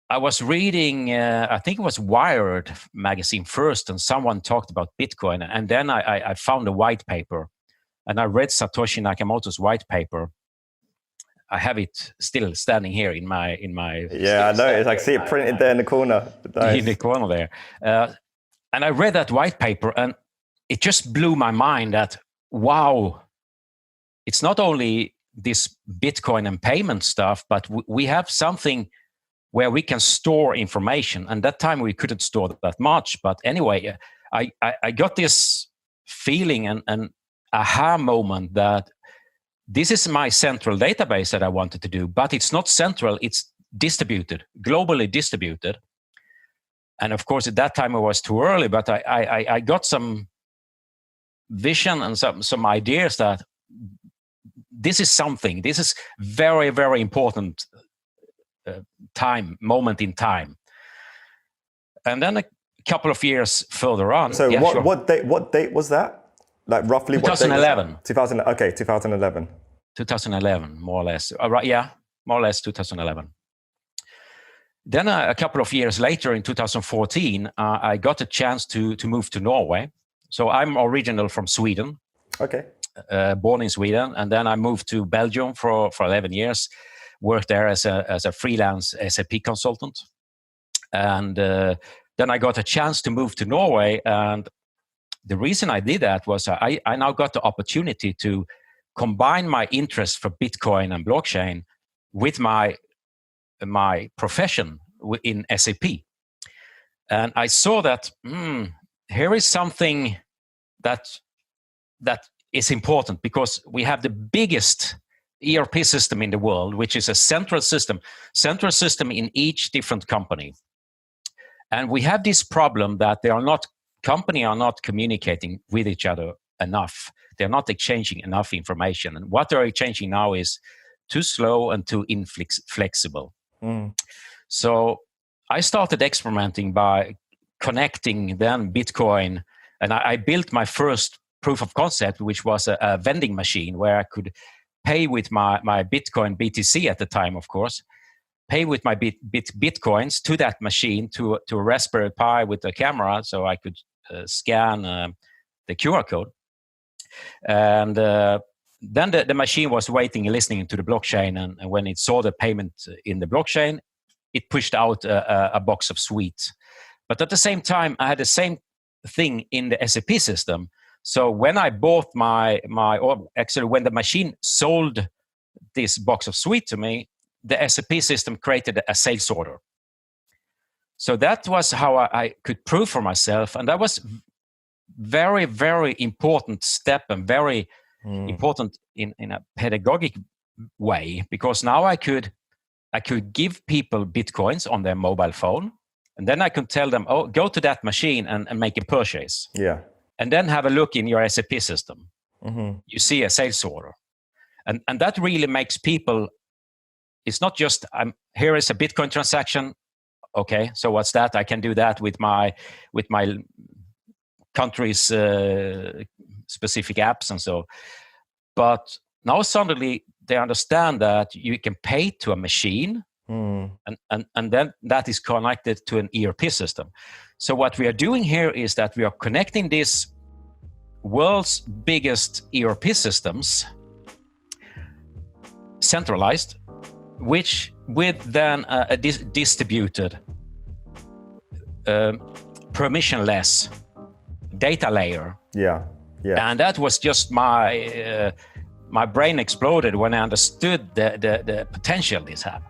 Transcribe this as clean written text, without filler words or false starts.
I was reading, I think it was Wired magazine first, and someone talked about Bitcoin. And then I found a white paper, and I read Satoshi Nakamoto's white paper. I have it still standing here in my. Yeah, I know. It's like, see it printed there in the corner. Nice. In the corner there. And I read that white paper, and it just blew my mind that, wow, it's not only this Bitcoin and payment stuff, but we have something where we can store information. And that time we couldn't store that much. But anyway, I got this feeling and aha moment that this is my central database that I wanted to do, but it's not central, it's distributed, globally distributed. And of course, at that time it was too early, but I got some vision and some ideas that this is something, this is very, very important moment in time. And then a couple of years further on. So yeah, what date was that? Like roughly 2011. 2011. 2011, more or less. Yeah, more or less 2011. Then a couple of years later, in 2014, I got a chance to move to Norway. So I'm original from Sweden. Okay. Born in Sweden, and then I moved to Belgium for 11 years. Worked there as a freelance SAP consultant, and then I got a chance to move to Norway. And the reason I did that was I now got the opportunity to combine my interest for Bitcoin and blockchain with my profession in SAP. And I saw that here is something that is important, because we have the biggest ERP system in the world, which is a central system in each different company. And we have this problem that company are not communicating with each other enough. They're not exchanging enough information. And what they're exchanging now is too slow and too inflexible. So I started experimenting by connecting then Bitcoin, and I built my first proof of concept, which was a vending machine where I could pay with my Bitcoin BTC at the time, of course, pay with my Bitcoins to that machine, to a Raspberry Pi with a camera, so I could scan the QR code. And then the machine was waiting and listening to the blockchain, and when it saw the payment in the blockchain, it pushed out a box of sweets. But at the same time, I had the same thing in the SAP system. So when I bought when the machine sold this box of sweet to me, the SAP system created a sales order. So that was how I could prove for myself. And that was very, very important step, and very important in a pedagogic way, because now I could give people Bitcoins on their mobile phone, and then I could tell them, oh, go to that machine and make a purchase. Yeah. And then have a look in your SAP system. You see a sales order. And that really makes people, it's not just, here is a Bitcoin transaction. Okay, so what's that? I can do that with my country's specific apps and so. But now suddenly they understand that you can pay to a machine, and then that is connected to an ERP system. So what we are doing here is that we are connecting these world's biggest ERP systems, centralized, which with then a distributed, permissionless data layer. Yeah. And that was just my brain exploded when I understood the potential this had.